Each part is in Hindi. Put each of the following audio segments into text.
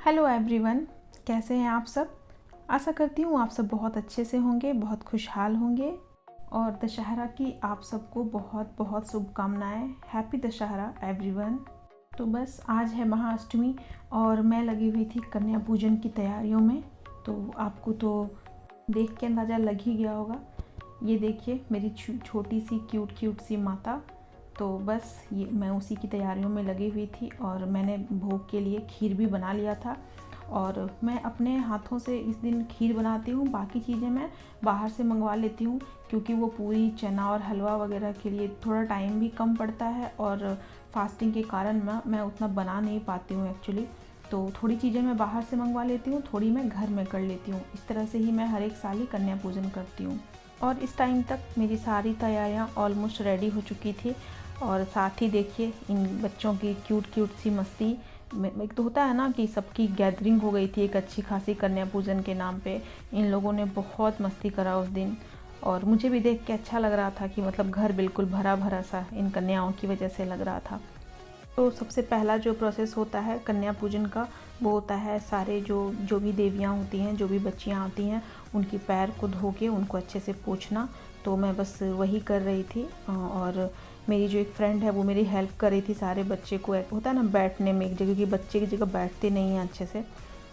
हेलो एवरीवन, कैसे हैं आप सब। आशा करती हूँ आप सब बहुत अच्छे से होंगे, बहुत खुशहाल होंगे और दशहरा की आप सबको बहुत बहुत शुभकामनाएं। Happy Dussehra everyone. तो बस आज है महाअष्टमी और मैं लगी हुई थी कन्या पूजन की तैयारियों में। तो आपको तो देख के अंदाज़ा लग ही गया होगा। ये देखिए मेरी छोटी सी क्यूट सी माता। तो बस ये मैं उसी की तैयारियों में लगी हुई थी और मैंने भोग के लिए खीर भी बना लिया था। और मैं अपने हाथों से इस दिन खीर बनाती हूँ, बाकी चीज़ें मैं बाहर से मंगवा लेती हूँ क्योंकि वो पूरी चना और हलवा वगैरह के लिए थोड़ा टाइम भी कम पड़ता है और फास्टिंग के कारण मैं उतना बना नहीं पाती हूँ एक्चुअली। तो थोड़ी चीज़ें मैं बाहर से मंगवा लेती हूँ, थोड़ी मैं घर में कर लेती हूँ। इस तरह से ही मैं हर एक साल ही कन्या पूजन करती हूँ। और इस टाइम तक मेरी सारी तैयारियाँ ऑलमोस्ट रेडी हो चुकी थी। और साथ ही देखिए इन बच्चों की क्यूट सी मस्ती। एक तो होता है ना कि सबकी गैदरिंग हो गई थी एक अच्छी खासी कन्या पूजन के नाम पे। इन लोगों ने बहुत मस्ती करा उस दिन और मुझे भी देख के अच्छा लग रहा था कि मतलब घर बिल्कुल भरा भरा सा इन कन्याओं की वजह से लग रहा था। तो सबसे पहला जो प्रोसेस होता है कन्या पूजन का, वो होता है सारे जो भी देवियाँ होती हैं, जो भी बच्चियाँ आती हैं, उनकी पैर को धो के उनको अच्छे से पोंछना। तो मैं बस वही कर रही थी और मेरी जो एक फ्रेंड है वो मेरी हेल्प कर रही थी। सारे बच्चे को एक होता है ना बैठने में एक जगह, कि बच्चे की जगह बैठते नहीं हैं अच्छे से।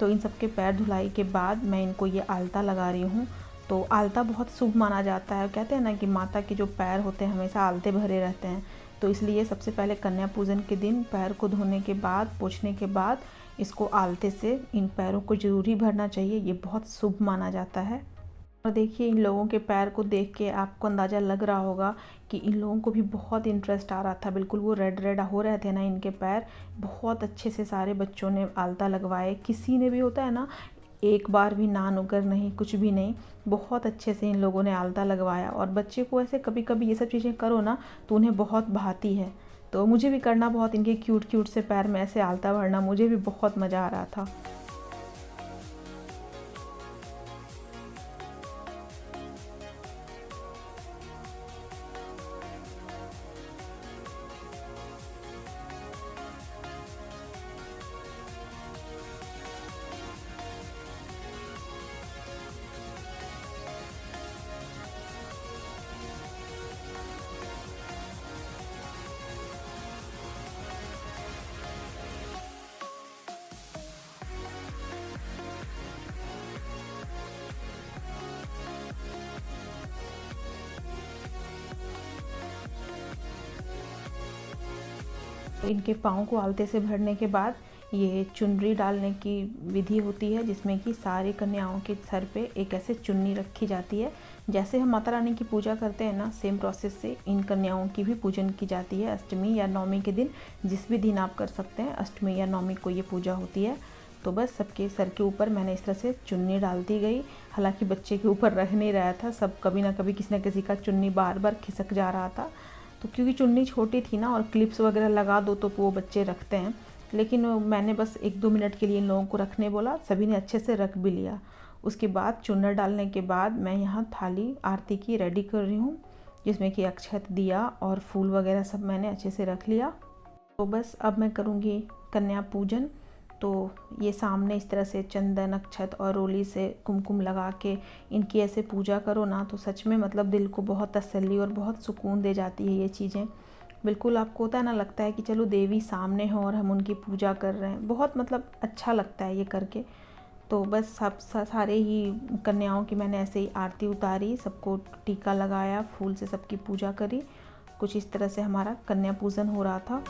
तो इन सब के पैर धुलाई के बाद मैं इनको ये आलता लगा रही हूँ। तो आलता बहुत शुभ माना जाता है। कहते हैं ना कि माता के जो पैर होते हैं हमेशा आलते भरे रहते हैं। तो इसलिए सबसे पहले कन्या पूजन के दिन पैर को धोने के बाद, पोंछने के बाद इसको आलते से इन पैरों को ज़रूर ही भरना चाहिए। ये बहुत शुभ माना जाता है। और देखिए इन लोगों के पैर को देख के आपको अंदाज़ा लग रहा होगा कि इन लोगों को भी बहुत इंटरेस्ट आ रहा था। बिल्कुल वो रेड हो रहे थे ना इनके पैर। बहुत अच्छे से सारे बच्चों ने आलता लगवाए। किसी ने भी होता है ना, एक बार भी ना नुकर नहीं, कुछ भी नहीं, बहुत अच्छे से इन लोगों ने आलता लगवाया। और बच्चे को ऐसे कभी कभी ये सब चीज़ें करो ना तो उन्हें बहुत भाती है। तो मुझे भी करना बहुत, इनके क्यूट से पैर में ऐसे आलता भरना मुझे भी बहुत मज़ा आ रहा था। इनके पाँव को आलते से भरने के बाद ये चुनरी डालने की विधि होती है, जिसमें कि सारी कन्याओं के सर पे एक ऐसे चुन्नी रखी जाती है। जैसे हम माता रानी की पूजा करते हैं ना, सेम प्रोसेस से इन कन्याओं की भी पूजन की जाती है। अष्टमी या नवमी के दिन, जिस भी दिन आप कर सकते हैं, अष्टमी या नवमी को ये पूजा होती है। तो बस सबके सर के ऊपर मैंने इस तरह से चुन्नी डाल दी गई। हालांकि बच्चे के ऊपर रह नहीं रहा था, सब कभी ना कभी किसी न किसी का चुन्नी बार बार खिसक जा रहा था। तो क्योंकि चुन्नी छोटी थी ना और क्लिप्स वगैरह लगा दो तो वो बच्चे रखते हैं, लेकिन मैंने बस 1-2 मिनट के लिए इन लोगों को रखने बोला। सभी ने अच्छे से रख भी लिया। उसके बाद चुन्नर डालने के बाद मैं यहाँ थाली आरती की रेडी कर रही हूँ, जिसमें कि अक्षत, दिया और फूल वगैरह सब मैंने अच्छे से रख लिया। तो बस अब मैं करूँगी कन्या पूजन। तो ये सामने इस तरह से चंदन, अक्षत और रोली से कुमकुम लगा के इनकी ऐसे पूजा करो ना, तो सच में मतलब दिल को बहुत तसल्ली और बहुत सुकून दे जाती है ये चीज़ें। बिल्कुल आपको होता है ना, लगता है कि चलो देवी सामने हो और हम उनकी पूजा कर रहे हैं। बहुत मतलब अच्छा लगता है ये करके। तो बस सब सारे ही कन्याओं की मैंने ऐसे ही आरती उतारी, सबको टीका लगाया, फूल से सबकी पूजा करी। कुछ इस तरह से हमारा कन्या पूजन हो रहा था।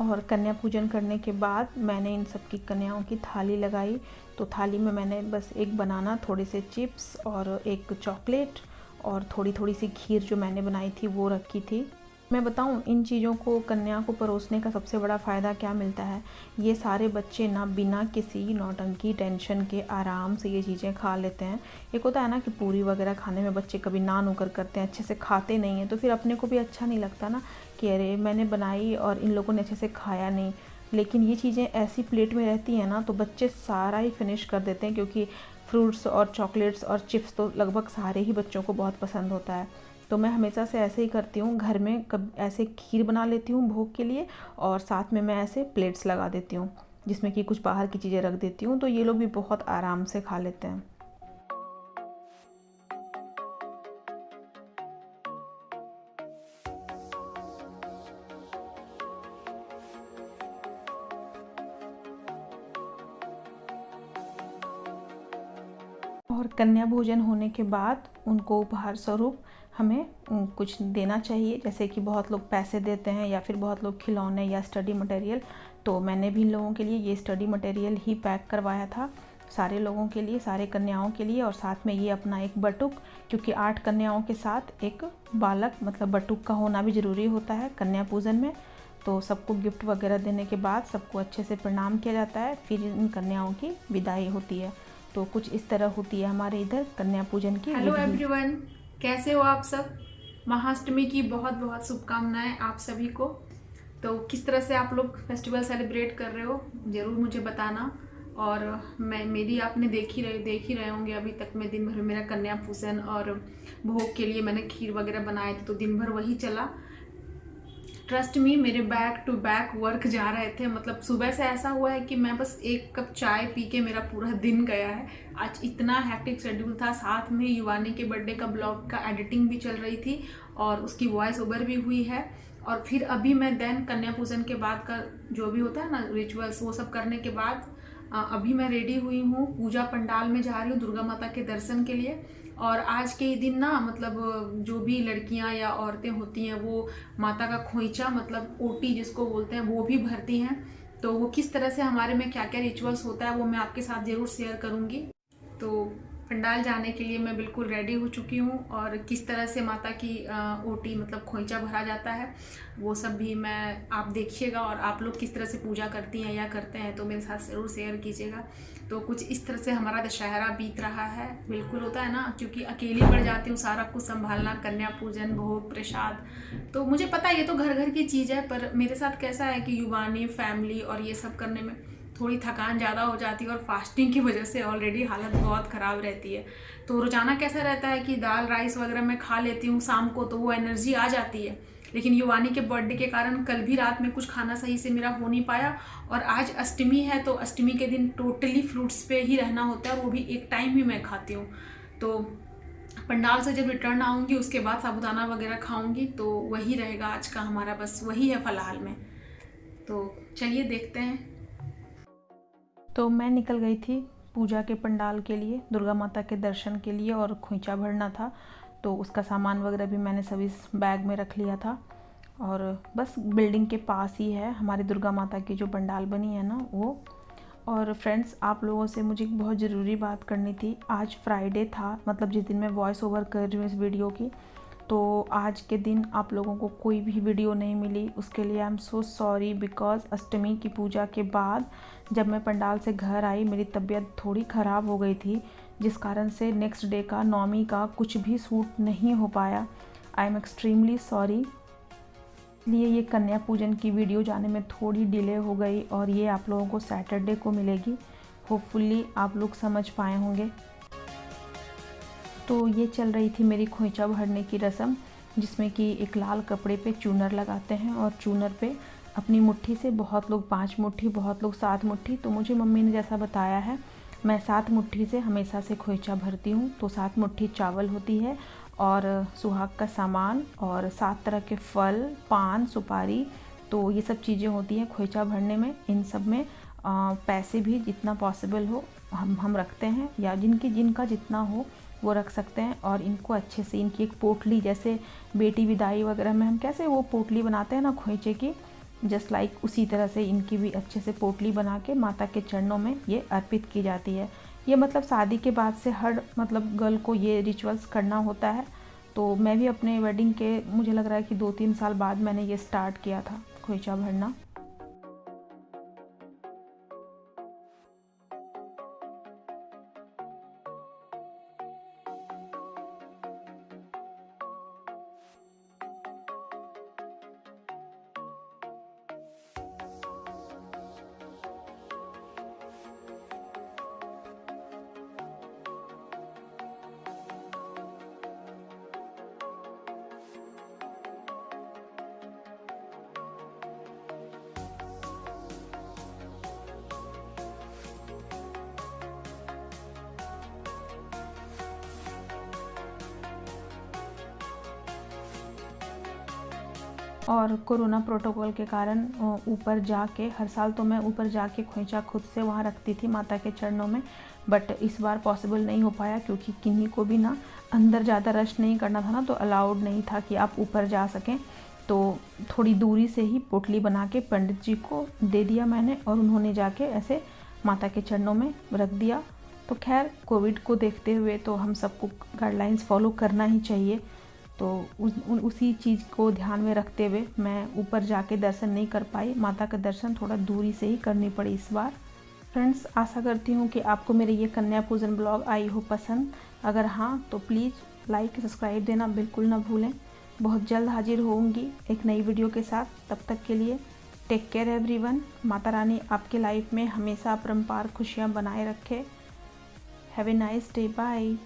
और कन्या पूजन करने के बाद मैंने इन सब की कन्याओं की थाली लगाई। तो थाली में मैंने बस एक बनाना, थोड़े से चिप्स और एक चॉकलेट और थोड़ी सी खीर जो मैंने बनाई थी वो रखी थी। मैं बताऊं, इन चीज़ों को कन्या को परोसने का सबसे बड़ा फ़ायदा क्या मिलता है। ये सारे बच्चे ना बिना किसी नौटंकी टेंशन के आराम से ये चीज़ें खा लेते हैं। एक होता है ना कि पूरी वगैरह खाने में बच्चे कभी ना नुकर करते हैं, अच्छे से खाते नहीं हैं, तो फिर अपने को भी अच्छा नहीं लगता ना कि अरे मैंने बनाई और इन लोगों ने अच्छे से खाया नहीं। लेकिन ये चीज़ें ऐसी प्लेट में रहती हैं ना तो बच्चे सारा ही फिनिश कर देते हैं, क्योंकि फ्रूट्स और चॉकलेट्स और चिप्स तो लगभग सारे ही बच्चों को बहुत पसंद होता है। तो मैं हमेशा से ऐसे ही करती हूँ, घर में कब ऐसे खीर बना लेती हूँ भोग के लिए, और साथ में मैं ऐसे प्लेट्स लगा देती हूँ जिसमें कि कुछ बाहर की चीज़ें रख देती हूँ, तो ये लोग भी बहुत आराम से खा लेते हैं। और कन्या भोजन होने के बाद उनको उपहार स्वरूप हमें कुछ देना चाहिए, जैसे कि बहुत लोग पैसे देते हैं या फिर बहुत लोग खिलौने या स्टडी मटेरियल। तो मैंने भी इन लोगों के लिए ये स्टडी मटेरियल ही पैक करवाया था, सारे लोगों के लिए, सारे कन्याओं के लिए, और साथ में ये अपना एक बटुक, क्योंकि 8 कन्याओं के साथ एक बालक मतलब बटुक का होना भी ज़रूरी होता है कन्या पूजन में। तो सबको गिफ्ट वगैरह देने के बाद सबको अच्छे से प्रणाम किया जाता है, फिर इन कन्याओं की विदाई होती है। तो कुछ इस तरह होती है हमारे इधर कन्या पूजन की। हेलो एवरीवन, कैसे हो आप सब। महाअष्टमी की बहुत बहुत शुभकामनाएं आप सभी को। तो किस तरह से आप लोग फेस्टिवल सेलिब्रेट कर रहे हो ज़रूर मुझे बताना। और मेरी आपने देख ही रहे होंगे अभी तक मैं दिन भर मेरा कन्या पूजन और भोग के लिए मैंने खीर वगैरह बनाए थे, तो दिन भर वही चला। ट्रस्ट मी, मेरे बैक टू बैक वर्क जा रहे थे। मतलब सुबह से ऐसा हुआ है कि मैं बस 1 कप चाय पी के मेरा पूरा दिन गया है। आज इतना हैक्टिक शेड्यूल था, साथ में युवानी के बर्थडे का ब्लॉग का एडिटिंग भी चल रही थी और उसकी वॉइस ओवर भी हुई है। और फिर अभी मैं देन कन्या पूजन के बाद का जो भी होता है ना रिचुअल्स, वो सब करने के बाद अभी मैं रेडी हुई हूँ, पूजा पंडाल में जा रही हूँ दुर्गा माता के दर्शन के लिए। और आज के दिन ना मतलब जो भी लड़कियां या औरतें होती हैं वो माता का खोइचा मतलब ओटी जिसको बोलते हैं वो भी भरती हैं। तो वो किस तरह से हमारे में क्या क्या रिचुअल्स होता है वो मैं आपके साथ ज़रूर शेयर करूँगी। तो पंडाल जाने के लिए मैं बिल्कुल रेडी हो चुकी हूँ, और किस तरह से माता की ओटी मतलब खोइचा भरा जाता है वो सब भी मैं आप देखिएगा, और आप लोग किस तरह से पूजा करती हैं या करते हैं तो मेरे साथ ज़रूर शेयर कीजिएगा। तो कुछ इस तरह से हमारा दशहरा बीत रहा है। बिल्कुल होता है ना, क्योंकि अकेली पड़ जाती हूँ सारा कुछ संभालना, कन्या पूजन भोग प्रसाद। तो मुझे पता है ये तो घर घर की चीज़ है, पर मेरे साथ कैसा है कि युवानी फैमिली और ये सब करने में थोड़ी थकान ज़्यादा हो जाती है, और फास्टिंग की वजह से ऑलरेडी हालत बहुत ख़राब रहती है। तो रोज़ाना कैसा रहता है कि दाल राइस वगैरह मैं खा लेती हूँ शाम को, तो वो एनर्जी आ जाती है। लेकिन युवानी के बर्थडे के कारण कल भी रात में कुछ खाना सही से मेरा हो नहीं पाया, और आज अष्टमी है तो अष्टमी के दिन टोटली फ्रूट्स पे ही रहना होता है, और वो भी एक टाइम ही मैं खाती हूँ। तो पंडाल से जब रिटर्न आऊँगी उसके बाद साबूदाना वगैरह खाऊँगी, तो वही रहेगा आज का हमारा, बस वही है फ़िलहाल में। तो चलिए देखते हैं। तो मैं निकल गई थी पूजा के पंडाल के लिए, दुर्गा माता के दर्शन के लिए, और खोइचा भरना था, तो उसका सामान वगैरह भी मैंने सभी इस बैग में रख लिया था। और बस बिल्डिंग के पास ही है हमारी दुर्गा माता की जो पंडाल बनी है ना वो। और फ्रेंड्स, आप लोगों से मुझे एक बहुत ज़रूरी बात करनी थी। आज फ्राइडे था, मतलब जिस दिन मैं वॉइस ओवर कर रही हूँ इस वीडियो की, तो आज के दिन आप लोगों को कोई भी वीडियो नहीं मिली। उसके लिए I am so sorry, because Ashtami की पूजा के बाद जब मैं पंडाल से घर आई मेरी तबीयत थोड़ी ख़राब हो गई थी, जिस कारण से नेक्स्ट डे का नौमी का कुछ भी शूट नहीं हो पाया। I am extremely sorry. इसलिए ये कन्या पूजन की वीडियो जाने में थोड़ी डिले हो गई, और ये आप लोगों को सैटरडे को मिलेगी। होपफुली आप लोग समझ पाए होंगे। तो ये चल रही थी मेरी खोइचा भरने की रस्म, जिसमें कि एक लाल कपड़े पे चूनर लगाते हैं, और चूनर पे अपनी मुट्ठी से, बहुत लोग 5 मुट्ठी, बहुत लोग 7 मुट्ठी, तो मुझे मम्मी ने जैसा बताया है मैं 7 मुट्ठी से हमेशा से खोइचा भरती हूँ। तो 7 मुट्ठी चावल होती है, और सुहाग का सामान, और 7 तरह के फल, पान, सुपारी, तो ये सब चीज़ें होती हैं खोइचा भरने में। इन सब में पैसे भी जितना पॉसिबल हो हम रखते हैं, या जिनका जितना हो वो रख सकते हैं। और इनको अच्छे से, इनकी एक पोटली, जैसे बेटी विदाई वगैरह में हम कैसे वो पोटली बनाते हैं ना खोइचे की, जस्ट लाइक उसी तरह से इनकी भी अच्छे से पोटली बना के माता के चरणों में ये अर्पित की जाती है। ये मतलब शादी के बाद से हर मतलब गर्ल को ये रिचुअल्स करना होता है। तो तो मैं भी अपने वेडिंग के मुझे लग रहा है कि 2-3 साल बाद मैंने ये स्टार्ट किया था खोइचा भरना। और कोरोना प्रोटोकॉल के कारण ऊपर जाके, हर साल तो मैं ऊपर जाके खोइचा खुद से वहाँ रखती थी माता के चरणों में, बट इस बार पॉसिबल नहीं हो पाया क्योंकि किन्हीं को भी ना अंदर ज़्यादा रश नहीं करना था ना, तो अलाउड नहीं था कि आप ऊपर जा सकें। तो थोड़ी दूरी से ही पोटली बना के पंडित जी को दे दिया मैंने और उन्होंने जाके ऐसे माता के चरणों में रख दिया। तो खैर कोविड को देखते हुए तो हम सबको गाइडलाइंस फॉलो करना ही चाहिए, तो उसी चीज़ को ध्यान में रखते हुए मैं ऊपर जाके दर्शन नहीं कर पाई। माता का दर्शन थोड़ा दूरी से ही करनी पड़ी इस बार। फ्रेंड्स, आशा करती हूँ कि आपको मेरे ये कन्या पूजन ब्लॉग आई हो पसंद। अगर हाँ तो प्लीज़ लाइक सब्सक्राइब देना बिल्कुल ना भूलें। बहुत जल्द हाजिर होंगी एक नई वीडियो के साथ। तब तक के लिए take care everyone. Mata Rani आपके लाइफ में हमेशा अपरंपार खुशियाँ बनाए रखे। Have a nice day, bye.